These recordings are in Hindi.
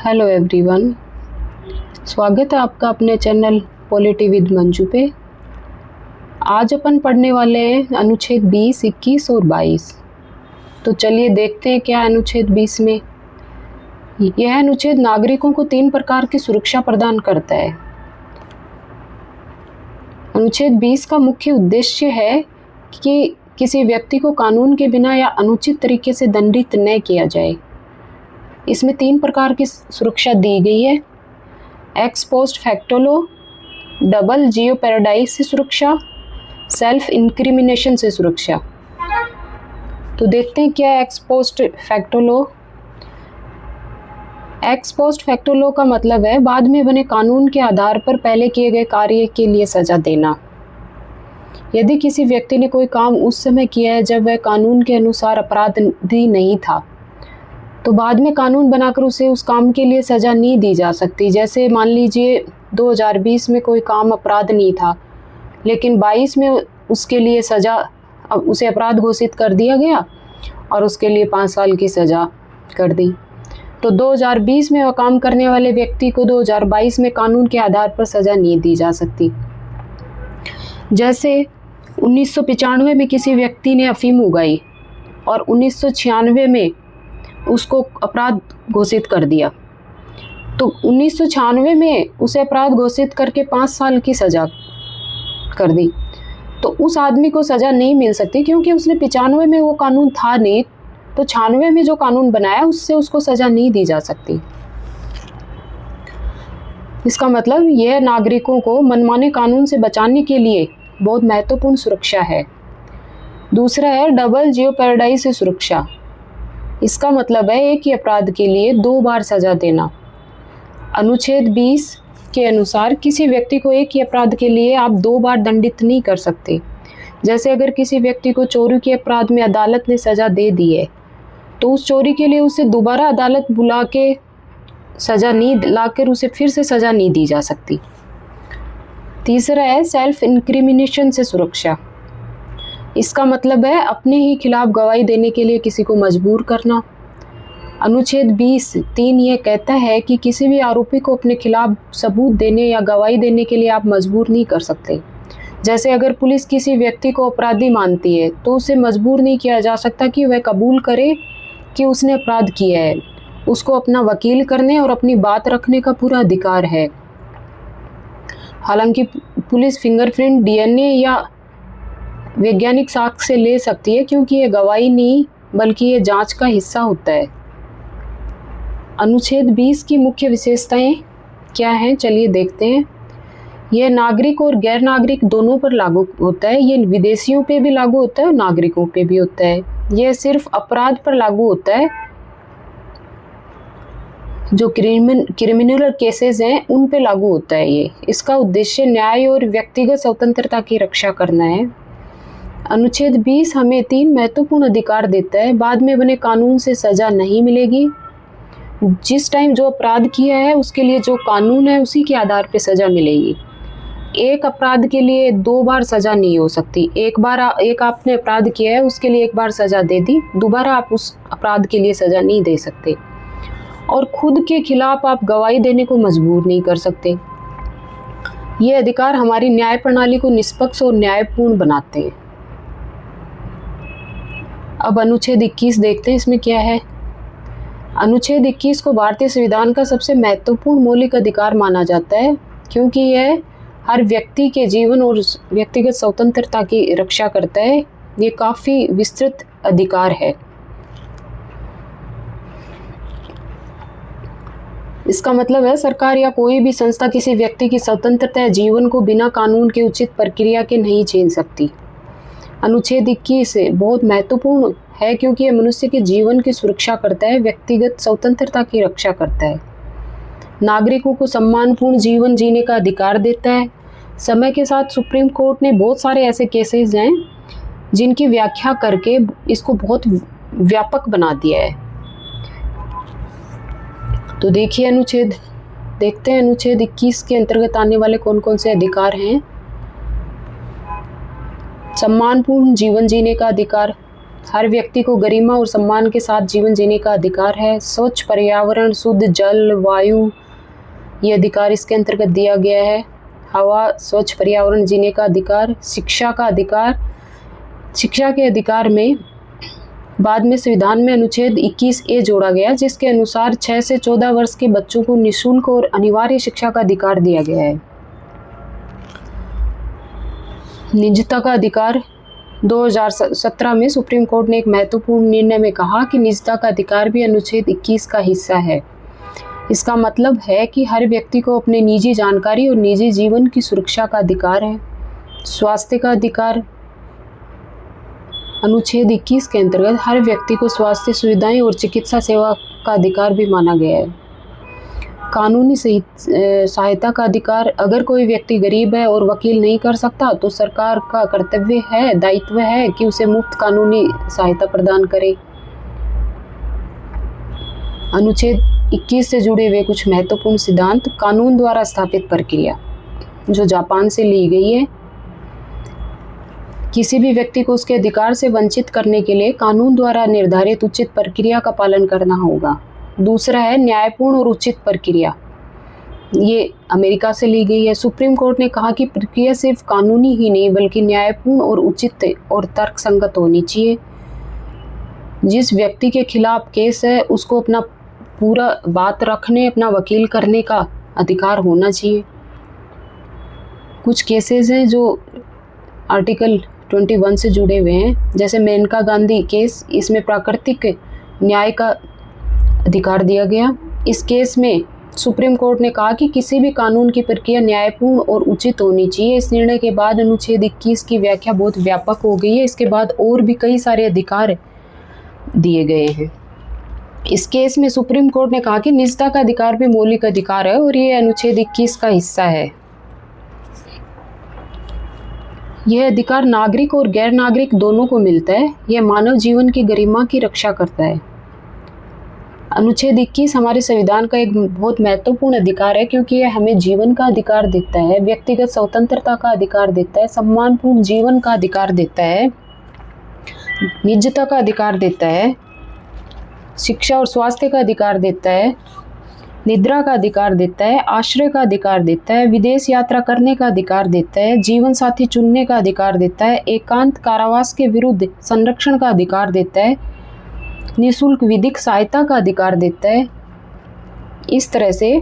हेलो एवरीवन, स्वागत है आपका अपने चैनल पॉलिटी विद मंजू पे। आज अपन पढ़ने वाले हैं अनुच्छेद 20, 21 और 22। तो चलिए देखते हैं क्या है अनुच्छेद 20 में। यह अनुच्छेद नागरिकों को 3 प्रकार की सुरक्षा प्रदान करता है। अनुच्छेद 20 का मुख्य उद्देश्य है कि किसी व्यक्ति को कानून के बिना या अनुचित तरीके से दंडित न किया जाए। इसमें 3 प्रकार की सुरक्षा दी गई है: ex post facto law, double jeopardy से सुरक्षा, सेल्फ इंक्रिमिनेशन से सुरक्षा। तो देखते हैं क्या है ex post facto law. X post facto law का मतलब है बाद में बने कानून के आधार पर पहले किए गए कार्य के लिए सजा देना। यदि किसी व्यक्ति ने कोई काम उस समय किया है जब वह कानून के अनुसार अपराधी नहीं था, तो बाद में कानून बनाकर उसे उस काम के लिए सज़ा नहीं दी जा सकती। जैसे मान लीजिए 2020 में कोई काम अपराध नहीं था, लेकिन 22 में उसके लिए सज़ा, उसे अपराध घोषित कर दिया गया और उसके लिए 5 साल की सज़ा कर दी। तो 2020 में वह काम करने वाले व्यक्ति को 2022 में कानून के आधार पर सज़ा नहीं दी जा सकती। जैसे 1995 में किसी व्यक्ति ने अफीम उगाई और 1996 में उसको अपराध घोषित कर दिया, तो 1996 में उसे अपराध घोषित करके 5 साल की सज़ा कर दी, तो उस आदमी को सज़ा नहीं मिल सकती, क्योंकि उसने 95 में वो कानून था नहीं, तो 96 में जो कानून बनाया उससे उसको सज़ा नहीं दी जा सकती। इसका मतलब यह नागरिकों को मनमाने कानून से बचाने के लिए बहुत महत्वपूर्ण सुरक्षा है। दूसरा है डबल जियोपैराडाइज से सुरक्षा। इसका मतलब है एक ही अपराध के लिए 2 बार सज़ा देना। अनुच्छेद 20 के अनुसार किसी व्यक्ति को एक ही अपराध के लिए आप 2 बार दंडित नहीं कर सकते। जैसे अगर किसी व्यक्ति को चोरी के अपराध में अदालत ने सज़ा दे दी है, तो उस चोरी के लिए उसे दोबारा अदालत बुला के सज़ा नहीं लाकर उसे फिर से सज़ा नहीं दी जा सकती। तीसरा है सेल्फ इंक्रिमिनेशन से सुरक्षा। इसका मतलब है अपने ही खिलाफ गवाही देने के लिए किसी को मजबूर करना। अनुच्छेद 20(3) यह कहता है कि किसी भी आरोपी को अपने खिलाफ सबूत देने या गवाही देने के लिए आप मजबूर नहीं कर सकते। जैसे अगर पुलिस किसी व्यक्ति को अपराधी मानती है, तो उसे मजबूर नहीं किया जा सकता कि वह कबूल करे कि उसने अपराध किया है। उसको अपना वकील करने और अपनी बात रखने का पूरा अधिकार है। हालांकि पुलिस फिंगरप्रिंट, डीएनए या वैज्ञानिक साक्ष्य ले सकती है, क्योंकि ये गवाही नहीं बल्कि ये जांच का हिस्सा होता है। अनुच्छेद 20 की मुख्य विशेषताएं क्या हैं, चलिए देखते हैं। यह नागरिक और गैर नागरिक दोनों पर लागू होता है। ये विदेशियों पे भी लागू होता है और नागरिकों पे भी होता है। यह सिर्फ अपराध पर लागू होता है, जो क्रिमिनल केसेस हैं उन पे लागू होता है ये। इसका उद्देश्य न्याय और व्यक्तिगत स्वतंत्रता की रक्षा करना है। अनुच्छेद 20 हमें 3 महत्वपूर्ण अधिकार देता है। बाद में बने कानून से सज़ा नहीं मिलेगी। जिस टाइम जो अपराध किया है उसके लिए जो कानून है उसी के आधार पे सज़ा मिलेगी। एक अपराध के लिए 2 बार सज़ा नहीं हो सकती। एक आपने अपराध किया है, उसके लिए 1 बार सज़ा दे दी, दोबारा आप उस अपराध के लिए सज़ा नहीं दे सकते। और खुद के खिलाफ आप गवाही देने को मजबूर नहीं कर सकते। ये अधिकार हमारी न्याय प्रणाली को निष्पक्ष और न्यायपूर्ण बनाते हैं। अब अनुच्छेद 21 देखते हैं, इसमें क्या है। अनुच्छेद 21 को भारतीय संविधान का सबसे महत्वपूर्ण मौलिक अधिकार माना जाता है, क्योंकि यह हर व्यक्ति के जीवन और व्यक्तिगत स्वतंत्रता की रक्षा करता है। ये काफ़ी विस्तृत अधिकार है। इसका मतलब है सरकार या कोई भी संस्था किसी व्यक्ति की स्वतंत्रता या जीवन को बिना कानून के उचित प्रक्रिया के नहीं छीन सकती। अनुच्छेद 21 बहुत महत्वपूर्ण है, क्योंकि यह मनुष्य के जीवन की सुरक्षा करता है, व्यक्तिगत स्वतंत्रता की रक्षा करता है, नागरिकों को सम्मानपूर्ण जीवन जीने का अधिकार देता है। समय के साथ सुप्रीम कोर्ट ने बहुत सारे ऐसे केसेस हैं जिनकी व्याख्या करके इसको बहुत व्यापक बना दिया है। तो देखिए देखते हैं अनुच्छेद 21 के अंतर्गत आने वाले कौन कौन से अधिकार हैं। सम्मानपूर्ण जीवन जीने का अधिकार, हर व्यक्ति को गरिमा और सम्मान के साथ जीवन जीने का अधिकार है। स्वच्छ पर्यावरण, शुद्ध जल, वायु, ये अधिकार इसके अंतर्गत दिया गया है। हवा, स्वच्छ पर्यावरण, जीने का अधिकार, शिक्षा का अधिकार। शिक्षा के अधिकार में बाद में संविधान में अनुच्छेद 21A जोड़ा गया, जिसके अनुसार 6 से 14 वर्ष के बच्चों को निःशुल्क और अनिवार्य शिक्षा का अधिकार दिया गया है। निजता का अधिकार 2017 में सुप्रीम कोर्ट ने एक महत्वपूर्ण निर्णय में कहा कि निजता का अधिकार भी अनुच्छेद 21 का हिस्सा है। इसका मतलब है कि हर व्यक्ति को अपने निजी जानकारी और निजी जीवन की सुरक्षा का अधिकार है। स्वास्थ्य का अधिकार अनुच्छेद 21 के अंतर्गत हर व्यक्ति को स्वास्थ्य सुविधाएं और चिकित्सा सेवा का अधिकार भी माना गया है। कानूनी सहायता का अधिकार, अगर कोई व्यक्ति गरीब है और वकील नहीं कर सकता तो सरकार का कर्तव्य है, दायित्व है कि उसे मुफ्त कानूनी सहायता प्रदान करे। अनुच्छेद 21 से जुड़े हुए कुछ महत्वपूर्ण सिद्धांत। कानून द्वारा स्थापित प्रक्रिया, जो जापान से ली गई है। किसी भी व्यक्ति को उसके अधिकार से वंचित करने के लिए कानून द्वारा निर्धारित उचित प्रक्रिया का पालन करना होगा। दूसरा है न्यायपूर्ण और उचित प्रक्रिया, ये अमेरिका से ली गई है। सुप्रीम कोर्ट ने कहा कि प्रक्रिया सिर्फ कानूनी ही नहीं बल्कि न्यायपूर्ण और उचित और तर्कसंगत होनी चाहिए। जिस व्यक्ति के खिलाफ केस है उसको अपना पूरा बात रखने, अपना वकील करने का अधिकार होना चाहिए। कुछ केसेस हैं जो आर्टिकल 21 से जुड़े हुए हैं, जैसे मेनका गांधी केस, इसमें प्राकृतिक न्याय का अधिकार दिया गया। इस केस में सुप्रीम कोर्ट ने कहा कि किसी भी कानून की प्रक्रिया न्यायपूर्ण और उचित होनी चाहिए। इस निर्णय के बाद अनुच्छेद 21 की व्याख्या बहुत व्यापक हो गई है। इसके बाद और भी कई सारे अधिकार दिए गए हैं। इस केस में सुप्रीम कोर्ट ने कहा कि निजता का अधिकार भी मौलिक अधिकार है और ये अनुच्छेद 21 का हिस्सा है। यह अधिकार नागरिक और गैर नागरिक दोनों को मिलता है। यह मानव जीवन की गरिमा की रक्षा करता है। अनुच्छेद 21 हमारे संविधान का एक बहुत महत्वपूर्ण अधिकार है, क्योंकि यह हमें जीवन का अधिकार देता है, व्यक्तिगत स्वतंत्रता का अधिकार देता है, सम्मानपूर्ण जीवन का अधिकार देता है, निजता का अधिकार देता है, शिक्षा और स्वास्थ्य का अधिकार देता है, निद्रा का अधिकार देता है, आश्रय का अधिकार देता है, विदेश यात्रा करने का अधिकार देता है, जीवन साथी चुनने का अधिकार देता है, एकांत कारावास के विरुद्ध संरक्षण का अधिकार देता है, निःशुल्क विधिक सहायता का अधिकार देता है। इस तरह से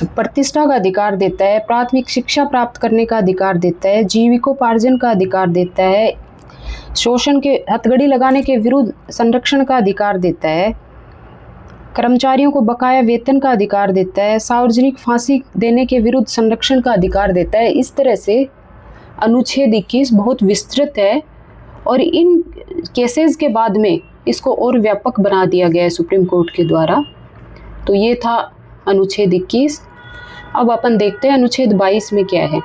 प्रतिष्ठा का अधिकार देता है, प्राथमिक शिक्षा प्राप्त करने का अधिकार देता है, जीविकोपार्जन का अधिकार देता है, शोषण के हथकड़ी लगाने के विरुद्ध संरक्षण का अधिकार देता है, कर्मचारियों को बकाया वेतन का अधिकार देता है, सार्वजनिक फांसी देने के विरुद्ध संरक्षण का अधिकार देता है। इस तरह से अनुच्छेद 21 बहुत विस्तृत है और इन केसेस के बाद में इसको और व्यापक बना दिया गया है सुप्रीम कोर्ट के द्वारा। तो ये था अनुच्छेद 21। अब अपन देखते हैं अनुच्छेद 22 में क्या है।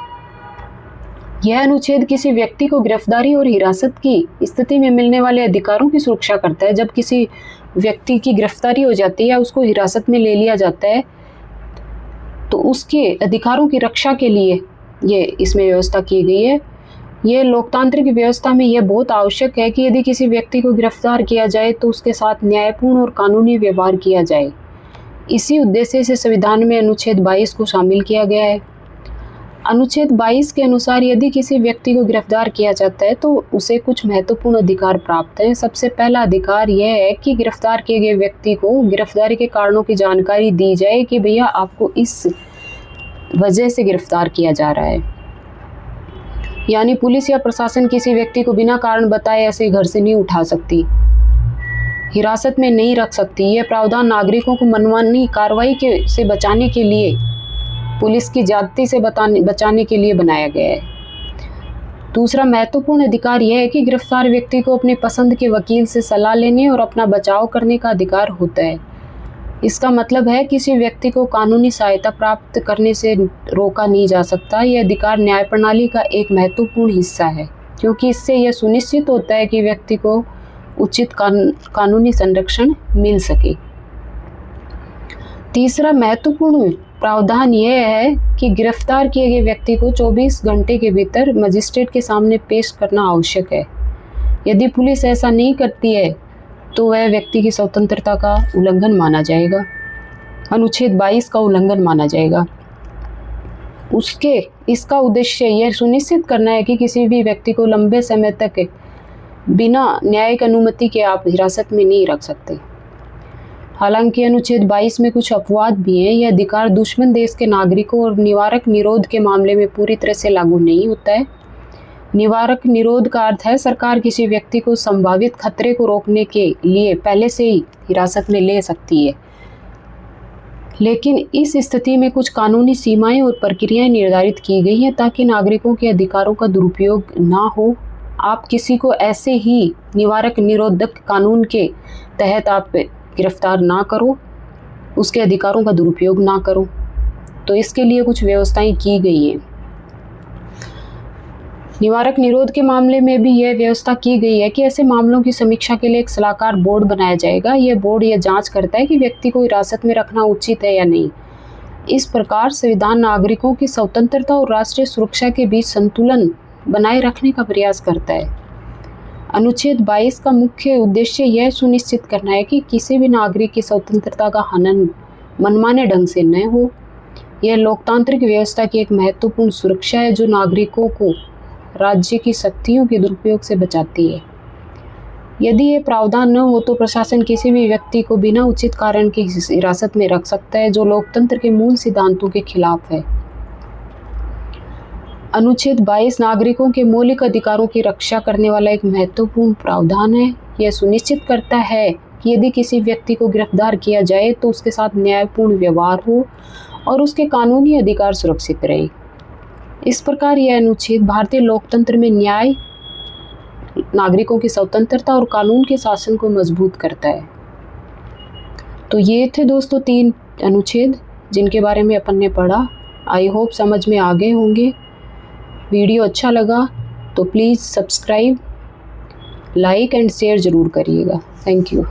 यह अनुच्छेद किसी व्यक्ति को गिरफ्तारी और हिरासत की स्थिति में मिलने वाले अधिकारों की सुरक्षा करता है। जब किसी व्यक्ति की गिरफ्तारी हो जाती है या उसको हिरासत में ले लिया जाता है तो उसके अधिकारों की रक्षा के लिए ये इसमें व्यवस्था की गई है। ये लोकतांत्रिक व्यवस्था में यह बहुत आवश्यक है कि यदि किसी व्यक्ति को गिरफ्तार किया जाए तो उसके साथ न्यायपूर्ण और कानूनी व्यवहार किया जाए। इसी उद्देश्य से संविधान में अनुच्छेद 22 को शामिल किया गया है। अनुच्छेद 22 के अनुसार यदि किसी व्यक्ति को गिरफ्तार किया जाता है तो उसे कुछ महत्वपूर्ण अधिकार प्राप्त हैं। सबसे पहला अधिकार यह है कि गिरफ्तार किए गए व्यक्ति को गिरफ्तारी के कारणों की जानकारी दी जाए कि भैया आपको इस वजह से गिरफ्तार किया जा रहा है। यानी पुलिस या प्रशासन किसी व्यक्ति को बिना कारण बताए ऐसे घर से नहीं उठा सकती, हिरासत में नहीं रख सकती। यह प्रावधान नागरिकों को मनमानी कार्रवाई से बचाने के लिए, पुलिस की ज्यादती से बचाने के लिए बनाया गया है। दूसरा महत्वपूर्ण अधिकार यह है कि गिरफ्तार व्यक्ति को अपनी पसंद के वकील से सलाह लेने और अपना बचाव करने का अधिकार होता है। इसका मतलब है किसी व्यक्ति को कानूनी सहायता प्राप्त करने से रोका नहीं जा सकता। यह अधिकार न्याय प्रणाली का एक महत्वपूर्ण हिस्सा है, क्योंकि इससे यह सुनिश्चित होता है कि व्यक्ति को उचित कानूनी संरक्षण मिल सके। तीसरा महत्वपूर्ण प्रावधान यह है कि गिरफ्तार किए गए व्यक्ति को 24 घंटे के भीतर मजिस्ट्रेट के सामने पेश करना आवश्यक है। यदि पुलिस ऐसा नहीं करती है तो वह व्यक्ति की स्वतंत्रता का उल्लंघन माना जाएगा, अनुच्छेद 22 का उल्लंघन माना जाएगा। इसका उद्देश्य यह सुनिश्चित करना है कि किसी भी व्यक्ति को लंबे समय तक बिना न्यायिक अनुमति के आप हिरासत में नहीं रख सकते। हालांकि अनुच्छेद 22 में कुछ अपवाद भी हैं। यह अधिकार दुश्मन देश के नागरिकों और निवारक निरोध के मामले में पूरी तरह से लागू नहीं होता है। निवारक निरोध का अर्थ है सरकार किसी व्यक्ति को संभावित खतरे को रोकने के लिए पहले से ही हिरासत में ले सकती है, लेकिन इस स्थिति में कुछ कानूनी सीमाएं और प्रक्रियाएं निर्धारित की गई हैं ताकि नागरिकों के अधिकारों का दुरुपयोग ना हो। आप किसी को ऐसे ही निवारक निरोधक कानून के तहत आप गिरफ्तार ना करो, उसके अधिकारों का दुरुपयोग ना करो। तो इसके लिए कुछ व्यवस्थाएं की गई हैं। निवारक निरोध के मामले में भी यह व्यवस्था की गई है कि ऐसे मामलों की समीक्षा के लिए एक सलाहकार बोर्ड बनाया जाएगा। यह बोर्ड यह जांच करता है कि व्यक्ति को हिरासत में रखना उचित है या नहीं। इस प्रकार संविधान नागरिकों की स्वतंत्रता और राष्ट्रीय सुरक्षा के बीच संतुलन बनाए रखने का प्रयास करता है। अनुच्छेद 22 का मुख्य उद्देश्य यह सुनिश्चित करना है कि किसी भी नागरिक की स्वतंत्रता का हनन मनमाने ढंग से न हो। यह लोकतांत्रिक व्यवस्था की एक महत्वपूर्ण सुरक्षा है जो नागरिकों को राज्य की शक्तियों के दुरुपयोग से बचाती है। यदि ये प्रावधान न हो तो प्रशासन किसी भी व्यक्ति को बिना उचित कारण की हिरासत में रख सकता है, जो लोकतंत्र के मूल सिद्धांतों के खिलाफ है। अनुच्छेद 22 नागरिकों के मौलिक अधिकारों की रक्षा करने वाला एक महत्वपूर्ण प्रावधान है। यह सुनिश्चित करता है कि यदि किसी व्यक्ति को गिरफ्तार किया जाए तो उसके साथ न्यायपूर्ण व्यवहार हो और उसके कानूनी अधिकार सुरक्षित रहें। इस प्रकार यह अनुच्छेद भारतीय लोकतंत्र में न्याय, नागरिकों की स्वतंत्रता और कानून के शासन को मजबूत करता है। तो ये थे दोस्तों 3 अनुच्छेद जिनके बारे में अपन ने पढ़ा। आई होप समझ में आ गए होंगे। वीडियो अच्छा लगा तो please subscribe, like and share ज़रूर करिएगा। Thank you.